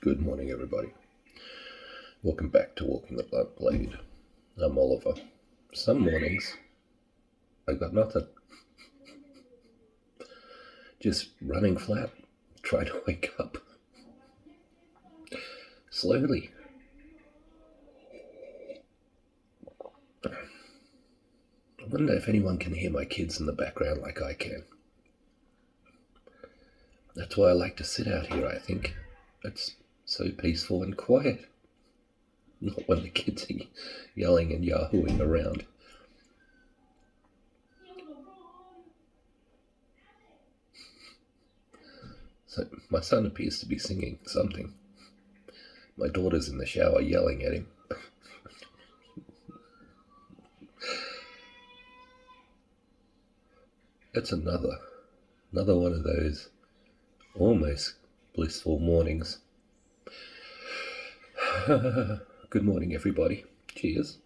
Good morning, everybody. Welcome back to Walking the Blunt Blade. I'm Oliver. Some mornings, I got nothing. Just running flat, try to wake up. Slowly. I wonder if anyone can hear my kids in the background like I can. That's why I like to sit out here, I think. It's so peaceful and quiet. Not when the kids are yelling and yahooing around. So my son appears to be singing something. My daughter's in the shower yelling at him. It's another one of those almost blissful mornings. Good morning, everybody. Cheers.